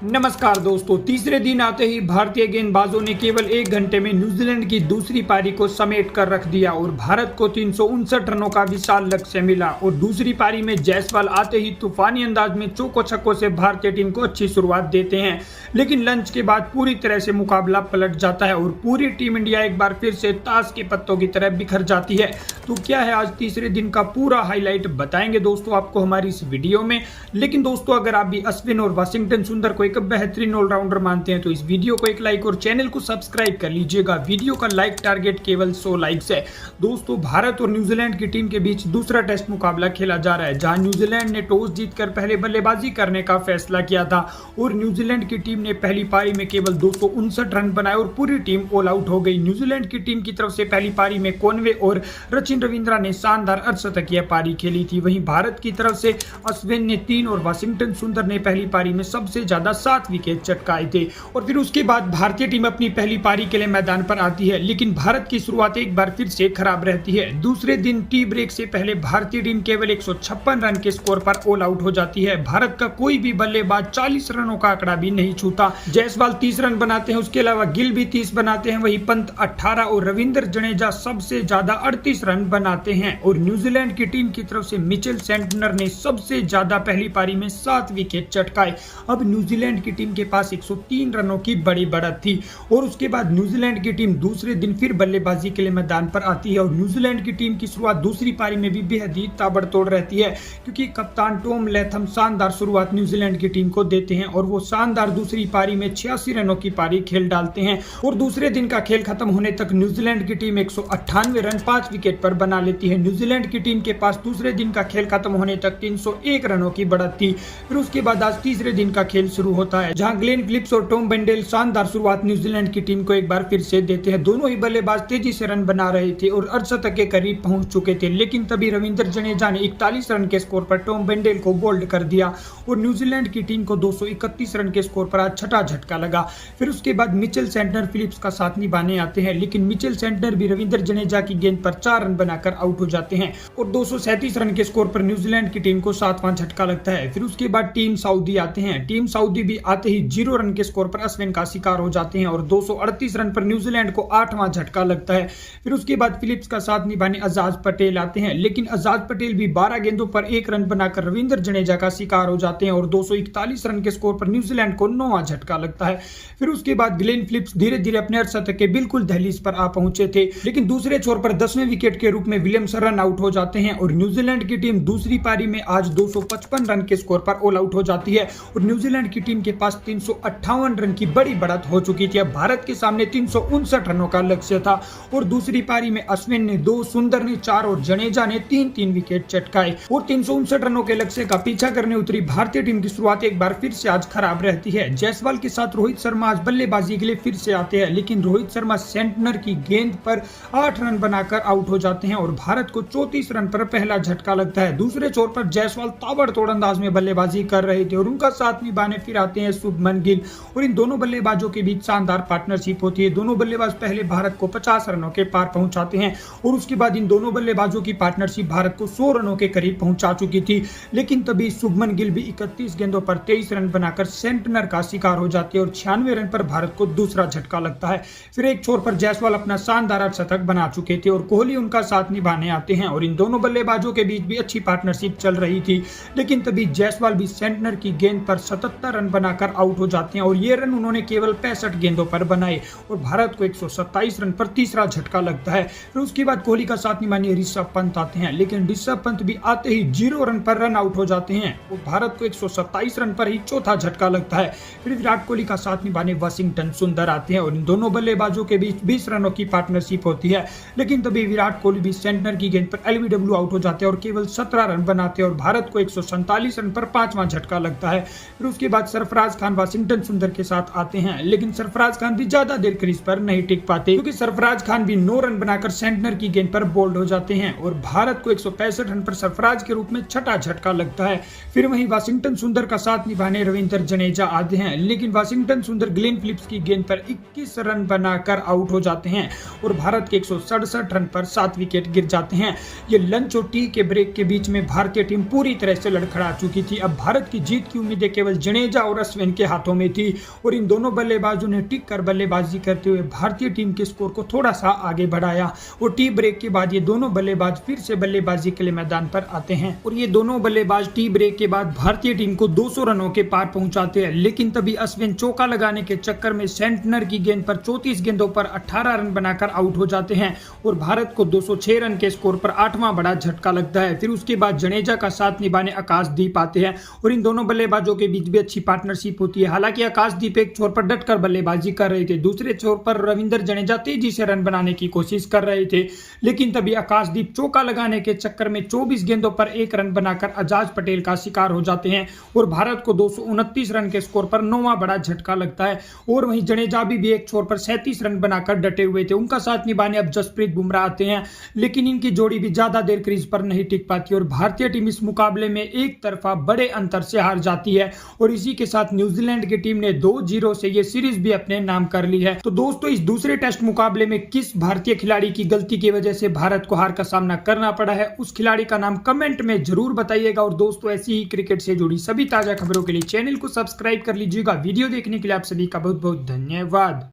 नमस्कार दोस्तों, तीसरे दिन आते ही भारतीय गेंदबाजों ने केवल 1 घंटे में न्यूजीलैंड की दूसरी पारी को समेट कर रख दिया और भारत को 359 रनों का विशाल लक्ष्य मिला। और दूसरी पारी में जायसवाल आते ही तूफानी अंदाज में चौको छक्कों से भारतीय टीम को अच्छी शुरुआत देते हैं, लेकिन लंच के बाद पूरी तरह से मुकाबला पलट जाता है और पूरी टीम इंडिया एक बार फिर से ताश के पत्तों की तरह बिखर जाती है। तो क्या है आज तीसरे दिन का पूरा हाईलाइट बताएंगे दोस्तों आपको हमारी इस वीडियो में। लेकिन दोस्तों, अगर आप भी अश्विन और वाशिंगटन सुंदर को एक बेहतरीन ऑलराउंडर मानते हैं तो इस वीडियो को एक लाइक और चैनल को सब्सक्राइब कर लीजिएगा। वीडियो का लाइक टारगेट केवल 100 लाइक्स है। दोस्तों, भारत और न्यूजीलैंड की टीम के बीच दूसरा टेस्ट मुकाबला खेला जा रहा है, जहां न्यूजीलैंड ने टॉस जीतकर पहले बल्लेबाजी करने का फैसला किया था और न्यूजीलैंड की टीम ने पहली पारी में केवल 259 रन बनाए और पूरी टीम ऑल आउट हो गई। न्यूजीलैंड की टीम की तरफ से पहली पारी में कॉनवे और सचिन रविंद्रा ने शानदार अर्धशतकीय पारी खेली थी। वहीं भारत की तरफ से अश्विन ने 3 और वाशिंगटन सुंदर ने पहली पारी में सबसे ज्यादा 7 विकेट चटकाए थे। और फिर उसके बाद भारतीय टीम अपनी पहली पारी के लिए मैदान पर आती है, लेकिन भारत की शुरुआत एक बार फिर से खराब रहती है। दूसरे दिन टी ब्रेक से पहले भारतीय टीम केवल 156 रन के स्कोर पर ऑल आउट हो जाती है। भारत का कोई भी बल्लेबाज 40 रनों का आंकड़ा भी नहीं छूता। जायसवाल 30 रन बनाते हैं, उसके अलावा गिल भी 30 बनाते हैं, वहीं पंत 18 और रविंद्र जडेजा सबसे ज्यादा 38 रन बनाते हैं। और न्यूजीलैंड की टीम की तरफ से मिचेल सेंटनर ने सबसे ज्यादा पहली पारी में 7 विकेट चटकाए। अब न्यूजीलैंड की टीम के पास 103 रनों की बड़ी बढ़त थी। और उसके बाद न्यूजीलैंड की टीम दूसरे दिन फिर बल्लेबाजी के लिए मैदान पर आती है और न्यूजीलैंड की टीम की शुरुआत दूसरी पारी में भी बेहद ही ताबड़तोड़ रहती है, क्योंकि कप्तान टॉम लैथम शानदार शुरुआत न्यूजीलैंड की टीम को देते हैं और वो शानदार दूसरी पारी में 86 रनों की पारी खेल डालते हैं। और दूसरे दिन का खेल खत्म होने तक न्यूजीलैंड की टीम 198 रन 5 विकेट पर बना लेती है। न्यूजीलैंड की टीम के पास दूसरे दिन का खेल खत्म होने तक 301 रनों की बढ़त थी। फिर उसके बाद आज तीसरे दिन का खेल शुरू होता है, जहां ग्लेन फिलिप्स और टॉम बेंडेल शानदार शुरुआत न्यूजीलैंड की टीम को एक बार फिर से देते हैं। दोनों ही बल्लेबाज तेजी से रन बना रहे थे और अर्धशतक के करीब पहुंच चुके थे, लेकिन तभी रविंद्र जडेजा ने 41 रन के स्कोर पर टॉम बेंडेल को बोल्ड कर दिया और न्यूजीलैंड की टीम को 231 रन के स्कोर पर आज छठा झटका लगा। फिर उसके बाद मिचेल सेंटनर फिलिप्स का साथ निभाने आते हैं, लेकिन मिचेल सेंटनर भी रविंद्र जडेजा की गेंद पर 4 रन बनाकर आउट हो जाते हैं और 237 रन के स्कोर पर न्यूजीलैंड की टीम को 7वां झटका लगता है। फिर उसके बाद टीम सऊदी आते हैं। टीम सऊदी भी आते ही 0 रन के स्कोर पर अश्विन का शिकार हो जाते हैं और 238 रन पर न्यूजीलैंड को 8वां झटका लगता है। फिर उसके बाद फिलिप्स का साथ निभाने अजाज पटेल आते हैं, लेकिन अजाज पटेल भी 12 गेंदों पर 1 रन बनाकर रविंद्र जडेजा का शिकार हो जाते हैं और 241 रन के स्कोर पर न्यूजीलैंड को 9वां झटका लगता है। फिर उसके बाद ग्लेन फिलिप्स धीरे धीरे अपने अर्धशतक के बिल्कुल दहलीज पर आ पहुंचे थे, लेकिन दूसरे छोर पर 10वें विकेट के रूप में विलियमसन रन आउट हो जाते हैं और न्यूजीलैंड की टीम दूसरी पारी में आज 255 रन के स्कोर पर ऑल आउट हो जाती है और न्यूजीलैंड की टीम के पास 358 रन की बड़ी बढ़त हो चुकी थी। अब भारत के सामने 359 रनों का लक्ष्य था और दूसरी पारी में अश्विन ने 2, सुंदर ने 4 और जडेजा ने 3 विकेट चटकाए और 359 रनों के लक्ष्य का पीछा करने उतरी भारतीय टीम की शुरुआत एक बार फिर से आज खराब रहती है। जायसवाल के साथ रोहित शर्मा आज बल्लेबाजी के लिए फिर से आते हैं, लेकिन रोहित शर्मा सेंटनर की गेंद पर 8 रन बनाकर आउट हो जाते हैं और भारत को 34 रन पर पहला झटका लगता है। दूसरे छोर पर जायसवाल ताबड़तोड़ अंदाज में बल्लेबाजी कर रहे थे और उनका साथ निभाने फिर आते हैं शुभमन गिल और इन दोनों बल्लेबाजों के बीच शानदार पार्टनरशिप होती है। दोनों बल्लेबाज पहले भारत को 50 रनों के पार पहुंचाते हैं और उसके बाद इन दोनों बल्लेबाजों की पार्टनरशिप भारत को 100 रनों के करीब पहुंचा चुकी थी, लेकिन तभी शुभमन गिल भी 31 गेंदों पर 23 रन बनाकर सेंटनर का शिकार हो जाते हैं और 96 रन पर भारत को दूसरा झटका लगता है। फिर एक छोर पर जायसवाल अपना शानदार अर्धशतक बना चुके थे और कोहली उनका साथ निभाने आते हैं और इन दोनों बल्लेबाजों के बीच भी अच्छी पार्टनरशिप चल रही थी, लेकिन तभी जायसवाल भी सेंटनर की गेंद पर 77 रन बनाकर आउट हो जाते हैं और ये रन उन्होंने केवल 65 गेंदों पर बनाए और भारत को 127 रन पर तीसरा झटका लगता है। फिर उसके बाद कोहली का साथ निभाने ऋषभ पंत आते हैं, लेकिन ऋषभ पंत भी आते ही 0 रन पर रन आउट हो जाते हैं और भारत को 127 रन पर ही चौथा झटका लगता है। फिर विराट कोहली का साथ निभाने वाशिंगटन सुंदर आते हैं और इन दोनों बल्लेबाजों के बीच 20 रनों की पार्टनरशिप होती है, लेकिन तभी विराट कोहली भी सेंटनर की गेंद पर एलबीडब्ल्यू आउट हो जाते हैं और केवल 17 रन बनाते हैं और भारत को 147 रन पर 5वां झटका लगता है। फिर उसके बाद सरफराज खान वाशिंगटन सुंदर के साथ आते हैं, लेकिन सरफराज खान भी ज्यादा देर क्रीज पर नहीं टिक पाते, क्योंकि सरफराज खान भी 9 रन बनाकर सेंटनर की गेंद पर बोल्ड हो जाते हैं और भारत को 165 रन पर सरफराज के रूप में छठा झटका लगता है। फिर वहीं वाशिंगटन सुंदर का साथ निभाने रविंद्र जडेजा आते हैं, लेकिन वाशिंगटन सुंदर ग्लेन फिलिप्स की गेंद पर 21 रन बनाकर आउट हो जाते हैं और भारत के 167 रन पर 7 विकेट गिर जाते हैं। ये लंच और टी के ब्रेक के बीच में भारतीय टीम पूरी तरह से लड़खड़ा चुकी थी। अब भारत की जीत की उम्मीदें केवल जडेजा और अश्विन के हाथों में थी और इन दोनों बल्लेबाजों ने टिक कर बल्लेबाजी करते हुए भारतीय टीम के स्कोर को थोड़ा सा आगे बढ़ाया और टी ब्रेक के बाद ये दोनों बल्लेबाज फिर से बल्लेबाजी के लिए मैदान पर आते हैं और ये दोनों बल्लेबाज टी ब्रेक के बाद भारतीय टीम को 200 रनों के पार पहुंचाते हैं। लेकिन तभी अश्विन चौका लगाने के चक्कर में सेंटनर की गेंद पर 34 गेंदों पर 18 रन बनाकर आउट हो जाते हैं और भारत को 206 रन के स्कोर पर 8वां बड़ा झटका लगता है। फिर उसके बाद जडेजा का साथ निभाने आकाशदीप आते हैं और इन दोनों बल्लेबाजों के बीच भी अच्छी पार्टनरशिप होती है। हालांकि आकाशदीप एक छोर पर डटकर बल्लेबाजी कर रहे थे, दूसरे छोर पर रविंद्र जडेजा तेजी से रन बनाने की कोशिश कर रहे थे, लेकिन तभी आकाशदीप चौका लगाने के चक्कर में 24 गेंदों पर 1 रन बनाकर अजाज पटेल का शिकार हो जाते हैं और भारत को 229 रन के स्कोर पर 9वां बड़ा झटका लगता है। और वहीं जडेजा भी एक छोर पर 37 रन बनाकर डटे हुए थे। उनका साथ निभाने अब जसप्रीत बुमराह आते हैं, लेकिन इनकी जोड़ी भी ज्यादा देर क्रीज पर नहीं टिक पाती और भारतीय टीम इस मुकाबले में एक तरफा बड़े अंतर से हार जाती है और इसी के साथ न्यूजीलैंड की टीम ने 2-0 से ये सीरीज भी अपने नाम कर ली है। तो दोस्तों, इस दूसरे टेस्ट मुकाबले में किस भारतीय खिलाड़ी की गलती की वजह से भारत को हार का सामना करना पड़ा है, उस खिलाड़ी का नाम कमेंट में जरूर बताइएगा। और दोस्तों, ऐसी ही क्रिकेट से जुड़ी सभी ताजा खबरों के लिए चैनल को सब्सक्राइब कर लीजिएगा। वीडियो देखने के लिए आप सभी का बहुत बहुत धन्यवाद।